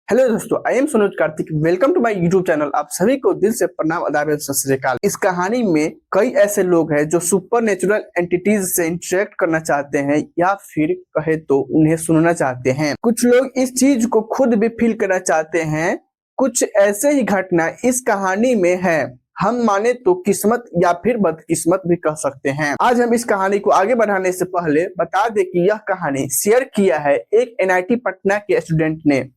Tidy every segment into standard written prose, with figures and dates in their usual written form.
Hello दोस्तों, I am Sunoj Kartik. Welcome to my YouTube channel. आप सभी को दिल से प्रणाम, आदाब, सत श्री अकाल। इस कहानी में कई ऐसे लोग हैं जो सुपर नेचुरल एंटिटीज से इंटरेक्ट करना चाहते हैं या फिर कहे तो उन्हें सुनना चाहते हैं। कुछ लोग इस चीज को खुद भी फील करना चाहते हैं। कुछ ऐसे ही घटना इस कहानी में है। हम माने तो किस्मत या फिर बदकिस्मत भी कह सकते हैं। आज हम इस कहानी को आगे बढ़ाने से पहले बता दें कि यह कहानी शेयर किया है एक एनआईटी पटना के स्टूडेंट ने,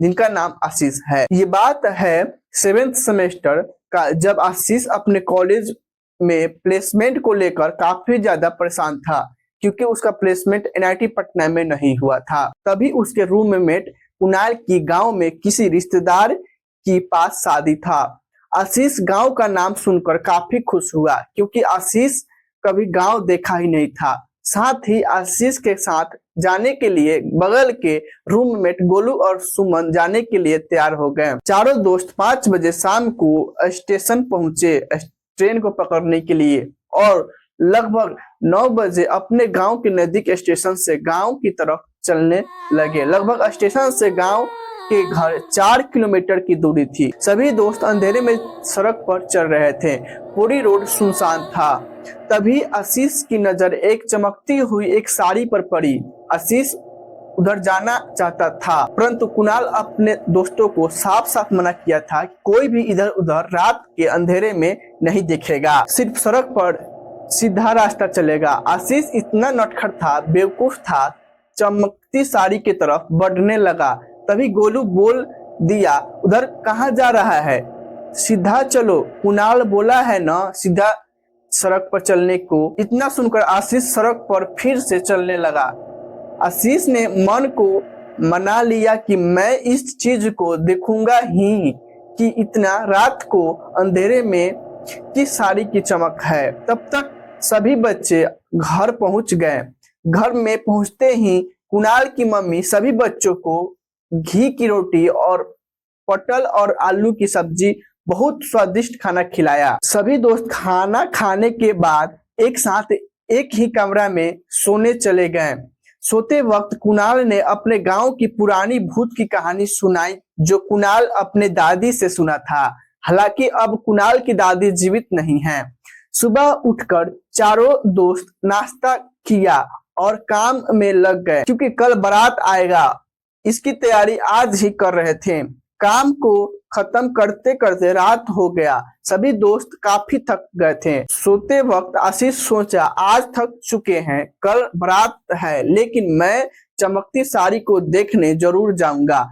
जिनका नाम आशीष है। ये बात है 7th सेमेस्टर का, जब आशीष अपने कॉलेज में प्लेसमेंट को लेकर काफी ज्यादा परेशान था, क्योंकि उसका प्लेसमेंट एनआईटी पटना में नहीं हुआ था। तभी उसके रूममेट कुणाल की गांव में किसी रिश्तेदार की पास शादी था। आशीष गांव का नाम सुनकर काफी खुश हुआ, क्योंकि आशीष कभी गांव देखा ही नहीं था। साथ ही आशीष के साथ जाने के लिए बगल के रूममेट गोलू और सुमन जाने के लिए तैयार हो गए। चारों दोस्त 5 बजे शाम को स्टेशन पहुंचे ट्रेन को पकड़ने के लिए, और लगभग 9 बजे अपने गांव के नजदीक स्टेशन से गांव की तरफ चलने लगे। लगभग स्टेशन से गांव के घर 4 किलोमीटर की दूरी थी। सभी दोस्त अंधेरे में सड़क पर चल रहे थे। पूरी रोड सुनसान था। तभी आशीष की नजर एक चमकती हुई एक साड़ी पर पड़ी। आशीष उधर जाना चाहता था, परंतु कुणाल अपने दोस्तों को साफ साफ मना किया था कि कोई भी इधर उधर रात के अंधेरे में नहीं देखेगा, सिर्फ सड़क पर सीधा रास्ता चलेगा। आशीष इतना नटखट था, बेवकूफ था, चमकती साड़ी की तरफ बढ़ने लगा। तभी गोलू बोल दिया, उधर कहाँ जा रहा है, सीधा चलो। कुणाल बोला है ना सीधा सड़क पर चलने को। इतना सुनकर आशीष सड़क पर फिर से चलने लगा। आशीष ने मन को मना लिया कि मैं इस चीज को देखूंगा ही, कि इतना रात को अंधेरे में किस साड़ी की चमक है। तब तक सभी बच्चे घर पहुंच गए। घर में पहुंचते ही कुणाल की मम्मी सभी बच्चों को घी की रोटी और पटल और आलू की सब्जी, बहुत स्वादिष्ट खाना खिलाया। सभी दोस्त खाना खाने के बाद एक साथ एक ही कमरा में सोने चले गए। सोते वक्त कुणाल ने अपने गांव की पुरानी भूत की कहानी सुनाई, जो कुणाल अपने दादी से सुना था। हालांकि अब कुणाल की दादी जीवित नहीं है। सुबह उठकर चारों दोस्त नाश्ता किया और काम में लग गए, क्योंकि कल बारात आएगा। इसकी तैयारी आज ही कर रहे थे। काम को खत्म करते करते रात हो गया। सभी दोस्त काफी थक गए थे। सोते वक्त आशीष सोचा, आज थक चुके हैं, कल बारात है, लेकिन मैं चमकती साड़ी को देखने जरूर जाऊंगा।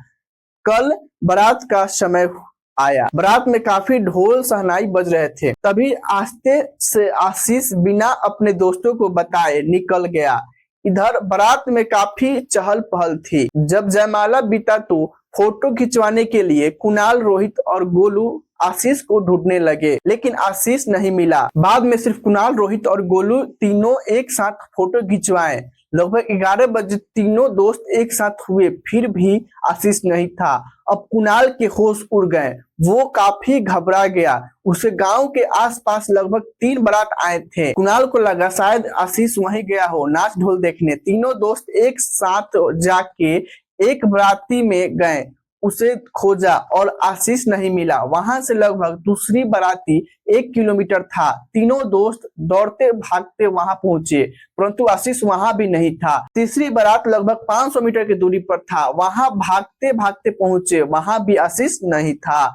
कल बारात का समय आया। बारात में काफी ढोल शहनाई बज रहे थे। तभी आस्ते से आशीष बिना अपने दोस्तों को बताए निकल गया। इधर बारात में काफी चहल पहल थी। जब जयमाला बीता तो फोटो खिंचवाने के लिए कुणाल, रोहित और गोलू आशीष को ढूंढने लगे, लेकिन आशीष नहीं मिला। बाद में सिर्फ कुणाल, रोहित और गोलू तीनों एक साथ फोटो खिंचवाए। लगभग 11 बजे तीनों दोस्त एक साथ हुए, फिर भी आशीष नहीं था। अब कुणाल के होश उड़ गए। वो काफी घबरा गया। उसे गांव के आसपास लगभग 3 बारात आए थे। कुणाल को लगा शायद आशीष वहीं गया हो नाच ढोल देखने। तीनों दोस्त एक साथ जाके एक बाराती में गए, उसे खोजा और आशीष नहीं मिला। वहां से लगभग दूसरी बाराती 1 किलोमीटर था। तीनों दोस्त दौड़ते भागते वहां पहुंचे, परंतु आशीष वहां भी नहीं था। तीसरी बारात लगभग 500 मीटर की दूरी पर था। वहां भागते भागते पहुंचे, वहां भी आशीष नहीं था।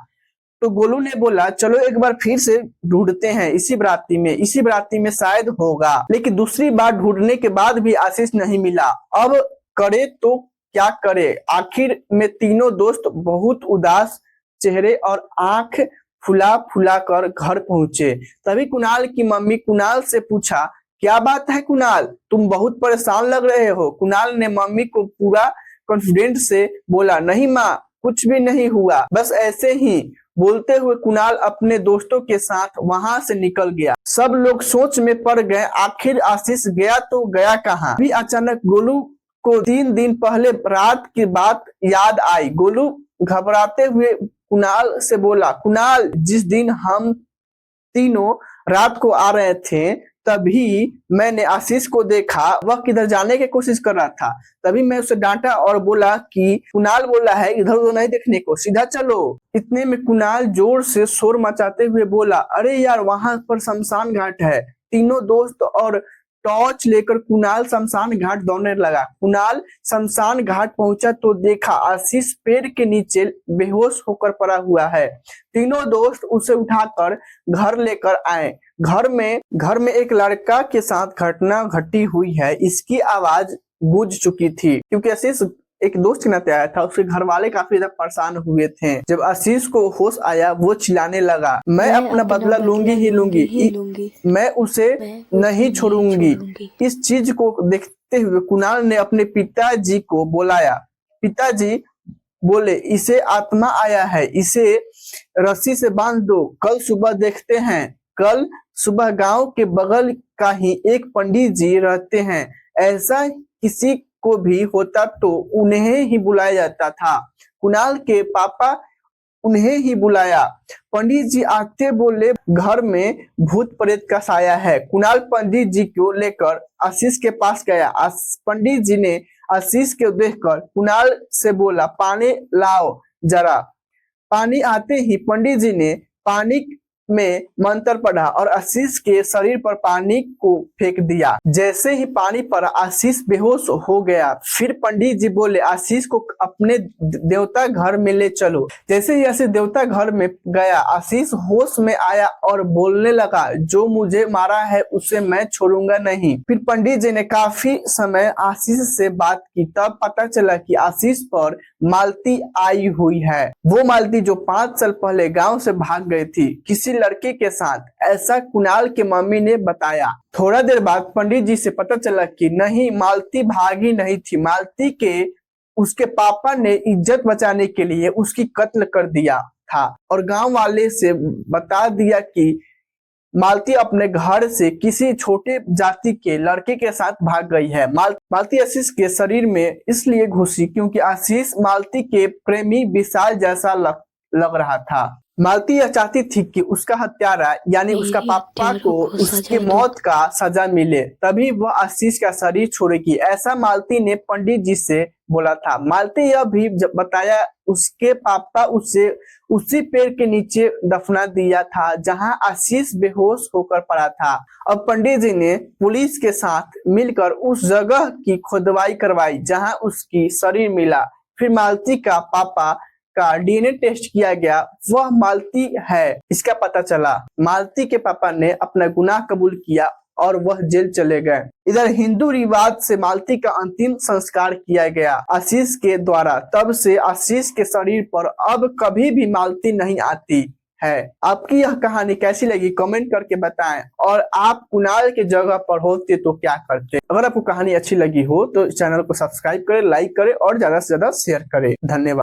तो गोलू ने बोला, चलो एक बार फिर से ढूंढते हैं, इसी बाराती में शायद होगा। लेकिन दूसरी बार ढूंढने के बाद भी आशीष नहीं मिला। अब करे तो क्या करे। आखिर में तीनों दोस्त बहुत उदास चेहरे और आंख फुला फुला कर घर पहुंचे। तभी कुणाल की मम्मी कुणाल से पूछा, क्या बात है कुणाल, तुम बहुत परेशान लग रहे हो। कुणाल ने मम्मी को पूरा कॉन्फिडेंट से बोला, नहीं माँ, कुछ भी नहीं हुआ, बस ऐसे ही। बोलते हुए कुणाल अपने दोस्तों के साथ वहां से निकल गया। सब लोग सोच में पड़ गए, आखिर आशीष गया तो गया कहाँ। भी अचानक गोलू को 3 दिन पहले रात की बात याद आई। गोलू घबराते हुए कुणाल से बोला, कुणाल, जिस दिन हम तीनों रात को आ रहे थे तभी मैंने आशीष को देखा, वह किधर जाने की कोशिश कर रहा था। तभी मैं उसे डांटा और बोला कि कुणाल बोला है इधर उधर नहीं देखने को, सीधा चलो। इतने में कुणाल जोर से शोर मचाते हुए बोला, अरे यार वहां पर शमशान घाट है। तीनों दोस्त और टॉर्च लेकर कुणाल शमशान घाट दौड़ने लगा। कुणाल शमशान घाट पहुंचा तो देखा आशीष पेड़ के नीचे बेहोश होकर पड़ा हुआ है। तीनों दोस्त उसे उठाकर घर लेकर आए। घर में एक लड़का के साथ घटना घटी हुई है, इसकी आवाज गूंज चुकी थी। क्योंकि आशीष एक दोस्त के नाते आया था, उसके घर वाले काफी ज्यादा परेशान हुए थे। जब आशीष को होश आया वो चिल्लाने लगा, मैं अपना बदला लूंगी ही लूंगी, मैं उसे नहीं छोड़ूंगी। इस चीज को देखते हुए कुणाल ने अपने पिताजी को बुलाया। पिताजी बोले, इसे आत्मा आया है, इसे रस्सी से बांध दो, कल सुबह देखते हैं। कल सुबह गांव के बगल का ही एक पंडित जी रहते हैं, ऐसा किसी को भी होता तो उन्हें ही बुलाया जाता था। कुणाल के पापा उन्हें ही बुलाया। पंडित जी आते बोले, घर में भूत प्रेत का साया है। कुणाल पंडित जी को लेकर आशीष के पास गया। पंडित जी ने आशीष को देखकर कुणाल से बोला, पानी लाओ जरा। पानी आते ही पंडित जी ने पानी में मंत्र पढ़ा और आशीष के शरीर पर पानी को फेंक दिया। जैसे ही पानी पड़ा आशीष बेहोश हो गया। फिर पंडित जी बोले, आशीष को अपने देवता घर में ले चलो। जैसे ही आशीष देवता घर में गया, आशीष होश में आया और बोलने लगा, जो मुझे मारा है उसे मैं छोड़ूंगा नहीं। फिर पंडित जी ने काफी समय आशीष से बात की, तब पता चला कि आशीष पर मालती आई हुई है। वो मालती जो 5 साल पहले गांव से भाग गई थी किसी लड़के के साथ, ऐसा कुणाल के मम्मी ने बताया। थोड़ा देर बाद पंडित जी से पता चला कि नहीं, मालती भागी नहीं थी। मालती के उसके पापा ने इज्जत बचाने के लिए उसकी कत्ल कर दिया था और गांव वाले से बता दिया कि मालती अपने घर से किसी छोटे जाति के लड़के के साथ भाग गई है। मालती आशीष के शरीर में इसलिए घुसी क्योंकि आशीष मालती के प्रेमी विशाल जैसा लग रहा था। मालती यह चाहती थी कि उसका हत्यारा यानी उसका पापा को उसके मौत का सजा मिले, तभी वह आशीष का शरीर छोड़ेगी, ऐसा मालती ने पंडित जी से बोला था। मालती यह भी बताया उसके पापा उसे उसी पेड़ के नीचे दफना दिया था जहां आशीष बेहोश होकर पड़ा था। अब पंडित जी ने पुलिस के साथ मिलकर उस जगह की खुदाई करवाई जहां उसकी शरीर मिला। फिर मालती का पापा का डीएनए टेस्ट किया गया, वह मालती है, इसका पता चला। मालती के पापा ने अपना गुनाह कबूल किया और वह जेल चले गए। इधर हिंदू रिवाज से मालती का अंतिम संस्कार किया गया आशीष के द्वारा। तब से आशीष के शरीर पर अब कभी भी मालती नहीं आती है। आपकी यह कहानी कैसी लगी कमेंट करके बताएं, और आप कुणाल के जगह पर होते तो क्या करते। अगर आपको कहानी अच्छी लगी हो तो चैनल को सब्सक्राइब करें, लाइक करें और ज्यादा से ज्यादा शेयर करें। धन्यवाद।